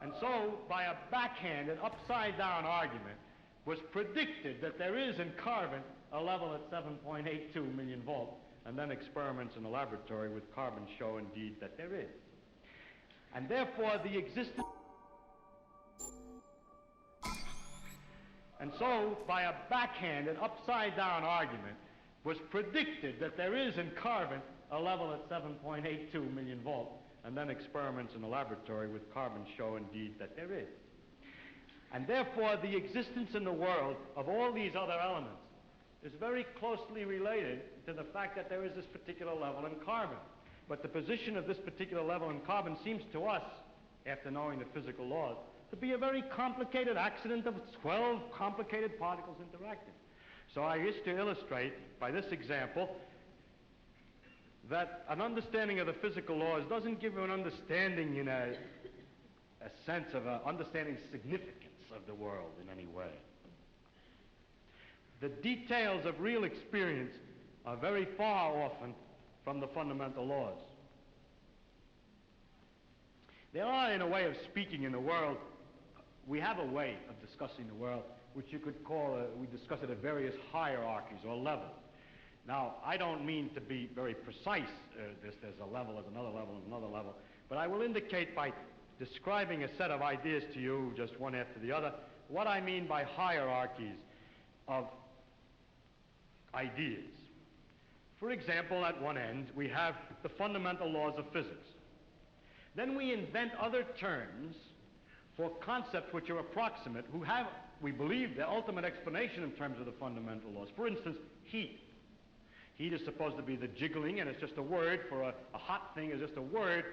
And so, by a backhanded, upside-down argument, was predicted that there is in carbon a level at 7.82 million volts, and then experiments in the laboratory with carbon show indeed that there is. And therefore the existence... And so, by a backhanded, upside-down argument, was predicted that there is in carbon a level at 7.82 million volts, and then experiments in the laboratory with carbon show indeed that there is. And therefore the existence in the world of all these other elements is very closely related to the fact that there is this particular level in carbon. But the position of this particular level in carbon seems to us, after knowing the physical laws, to be a very complicated accident of 12 complicated particles interacting. So I wish to illustrate by this example that an understanding of the physical laws doesn't give you an understanding in a sense of understanding significance of the world in any way. The details of real experience are very far often from the fundamental laws. There are, in a way of speaking in the world, we have a way of discussing the world which you could call, we discuss it at various hierarchies or levels. Now, I don't mean to be very precise, there's a level, there's another level, and another level, but I will indicate by describing a set of ideas to you, just one after the other, what I mean by hierarchies of ideas. For example, at one end, we have the fundamental laws of physics. Then we invent other terms for concepts which are approximate, who have, we believe, the ultimate explanation in terms of the fundamental laws. For instance, heat. Heat is supposed to be the jiggling, and it's just a word for a hot thing, is just a word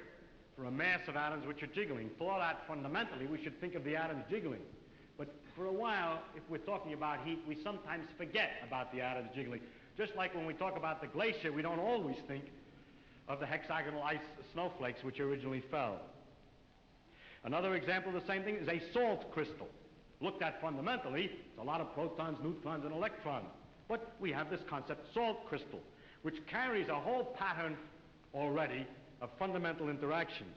for a mass of atoms which are jiggling. For that, fundamentally, we should think of the atoms jiggling. But for a while, if we're talking about heat, we sometimes forget about the atoms jiggling. Just like when we talk about the glacier, we don't always think of the hexagonal ice snowflakes which originally fell. Another example of the same thing is a salt crystal. Looked at fundamentally, it's a lot of protons, neutrons, and electrons. But we have this concept, salt crystal, which carries a whole pattern already of fundamental interactions,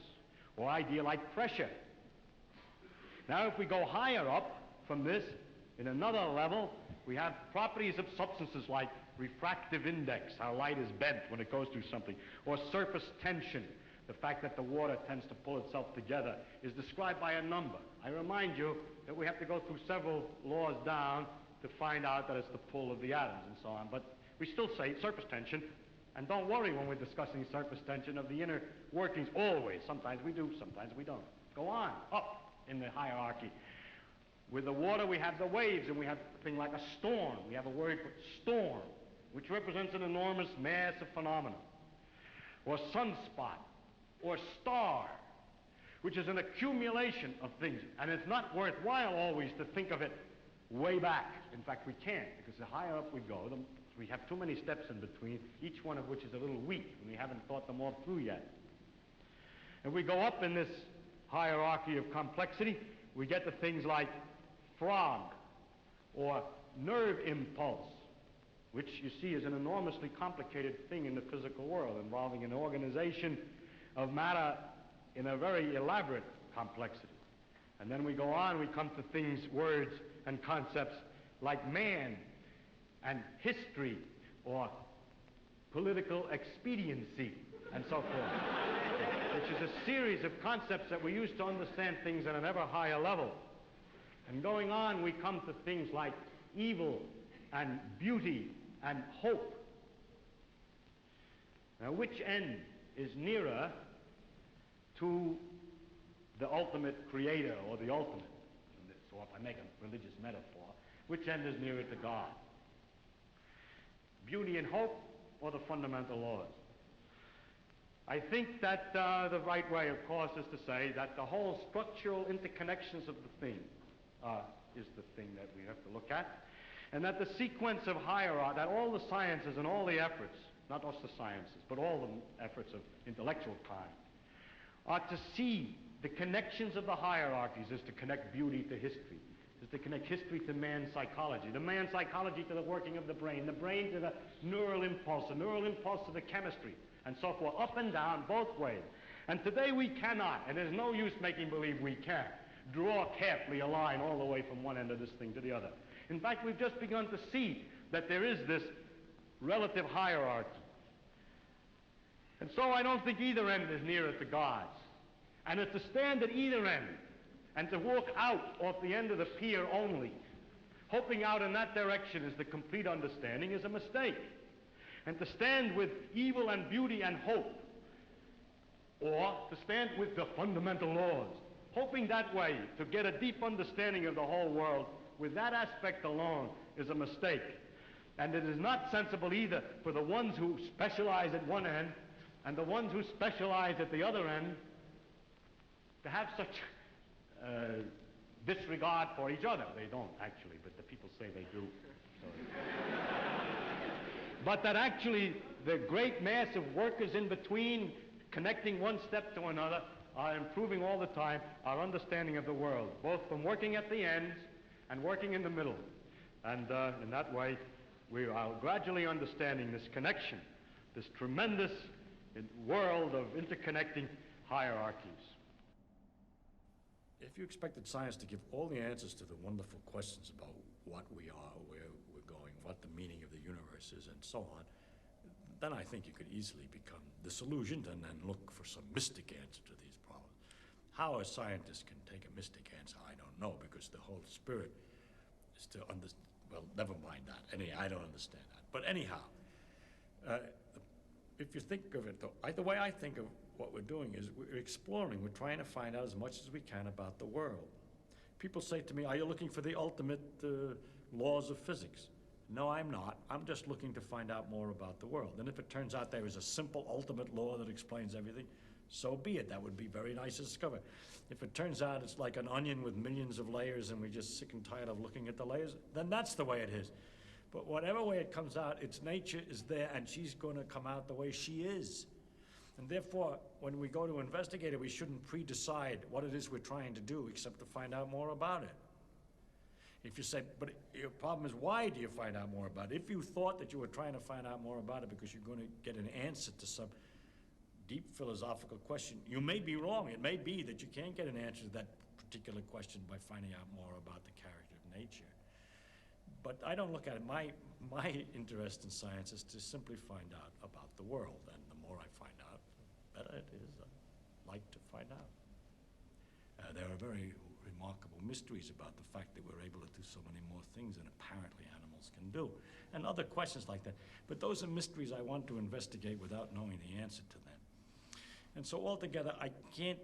or idea like pressure. Now, if we go higher up from this, in another level, we have properties of substances like refractive index, how light is bent when it goes through something, or surface tension, the fact that the water tends to pull itself together, is described by a number. I remind you that we have to go through several laws down to find out that it's the pull of the atoms and so on, but we still say surface tension, and don't worry when we're discussing surface tension of the inner workings, always. Sometimes we do, sometimes we don't. Go on, up in the hierarchy. With the water we have the waves, and we have a thing like a storm. We have a word for storm, which represents an enormous mass of phenomena. Or sunspot, or star, which is an accumulation of things. And it's not worthwhile always to think of it way back. In fact, we can't, because the higher up we go, we have too many steps in between, each one of which is a little weak, and we haven't thought them all through yet. If we go up in this hierarchy of complexity, we get to things like frog, or nerve impulse, which you see is an enormously complicated thing in the physical world, involving an organization of matter in a very elaborate complexity. And then we go on, we come to things, words, and concepts like man, and history, or political expediency, and so forth, which is a series of concepts that we use to understand things at an ever higher level. And going on, we come to things like evil, and beauty, and hope. Now, which end is nearer to the ultimate creator, or the ultimate? So if I make a religious metaphor, which end is nearer to God? Beauty and hope, or the fundamental laws? I think that the right way, of course, is to say that the whole structural interconnections of the thing is the thing that we have to look at, and that the sequence of hierarchy, that all the sciences and all the efforts, not just the sciences, but all the efforts of intellectual kind, are to see the connections of the hierarchies, is to connect beauty to history, is to connect history to man's psychology, the man's psychology to the working of the brain to the neural impulse to the chemistry, and so forth, up and down, both ways. And today we cannot, and there's no use making believe we can. draw carefully a line all the way from one end of this thing to the other. In fact, we've just begun to see that there is this relative hierarchy. And so I don't think either end is nearer to God's. And to stand at either end and to walk out off the end of the pier only, hoping out in that direction is the complete understanding, is a mistake. And to stand with evil and beauty and hope, or to stand with the fundamental laws, hoping that way to get a deep understanding of the whole world, with that aspect alone, is a mistake. And it is not sensible either for the ones who specialize at one end and the ones who specialize at the other end to have such disregard for each other. They don't, actually, but the people say they do. But that actually the great mass of workers in between, connecting one step to another, are improving all the time our understanding of the world, both from working at the ends and working in the middle. And in that way, we are gradually understanding this connection, this tremendous world of interconnecting hierarchies. If you expected science to give all the answers to the wonderful questions about what we are, where we're going, what the meaning of the universe is, and so on, then I think you could easily become disillusioned and then look for some mystic answer to these problems. How a scientist can take a mystic answer, I don't know, because the whole spirit is to understand. Well, never mind that. I don't understand that. But anyhow, if you think of it, though, the way I think of what we're doing is we're exploring. We're trying to find out as much as we can about the world. People say to me, are you looking for the ultimate laws of physics? No, I'm not. I'm just looking to find out more about the world. And if it turns out there is a simple ultimate law that explains everything, so be it. That would be very nice to discover. If it turns out it's like an onion with millions of layers and we're just sick and tired of looking at the layers, then that's the way it is. But whatever way it comes out, its nature is there and she's going to come out the way she is. And therefore, when we go to investigate it, we shouldn't pre-decide what it is we're trying to do except to find out more about it. If you say, but your problem is, why do you find out more about it? If you thought that you were trying to find out more about it because you're going to get an answer to some deep philosophical question, you may be wrong. It may be that you can't get an answer to that particular question by finding out more about the character of nature. But I don't look at it. My interest in science is to simply find out about the world. And the more I find out, the better it is. I like to find out. There are very remarkable mysteries about the fact that we're able to do so many more things than apparently animals can do, and other questions like that. But those are mysteries I want to investigate without knowing the answer to them. And so altogether, I can't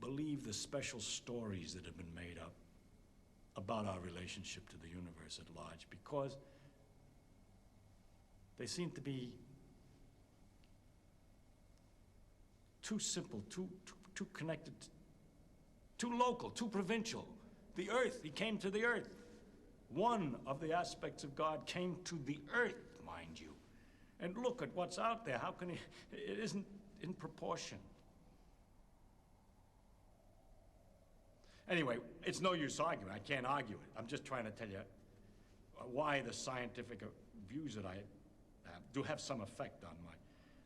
believe the special stories that have been made up about our relationship to the universe at large, because they seem to be too simple, too connected, too local, too provincial. The earth, he came to the earth. One of the aspects of God came to the earth, mind you. And look at what's out there. How can it isn't in proportion. Anyway, it's no use arguing. I can't argue it. I'm just trying to tell you why the scientific views that I have do have some effect on my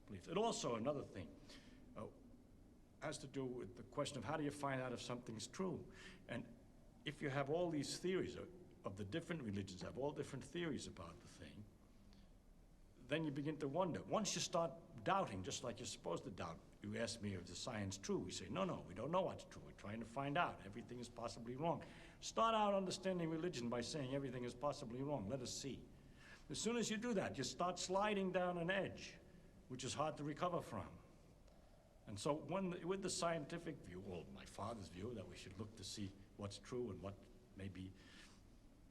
beliefs. It also, another thing, has to do with the question of how do you find out if something's true? And if you have all these theories of the different religions, have all different theories about the thing, then you begin to wonder. Once you start doubting, just like you're supposed to doubt, you ask me, is the science true? We say, no, we don't know what's true. We're trying to find out. Everything is possibly wrong. Start out understanding religion by saying everything is possibly wrong. Let us see. As soon as you do that, you start sliding down an edge, which is hard to recover from. And so with the scientific view, or my father's view, that we should look to see what's true and what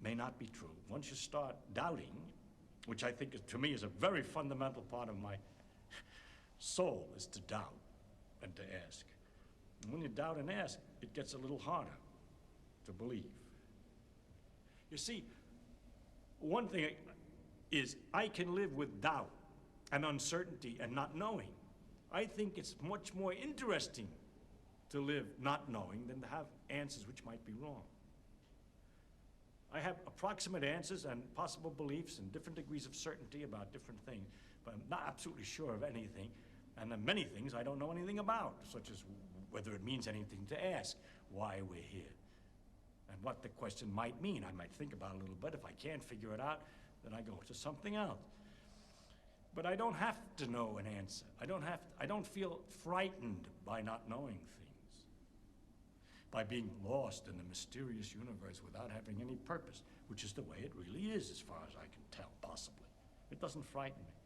may not be true, once you start doubting, which I think to me is a very fundamental part of my soul, is to doubt and to ask. And when you doubt and ask, it gets a little harder to believe. You see, one thing is I can live with doubt and uncertainty and not knowing. I think it's much more interesting to live not knowing than to have answers which might be wrong. I have approximate answers and possible beliefs and different degrees of certainty about different things, but I'm not absolutely sure of anything, and then many things I don't know anything about, such as whether it means anything to ask why we're here, and what the question might mean. I might think about it a little bit. If I can't figure it out, then I go to something else. But I don't have to know an answer. I don't feel frightened by not knowing things, by being lost in the mysterious universe without having any purpose, which is the way it really is as far as I can tell, possibly. It doesn't frighten me.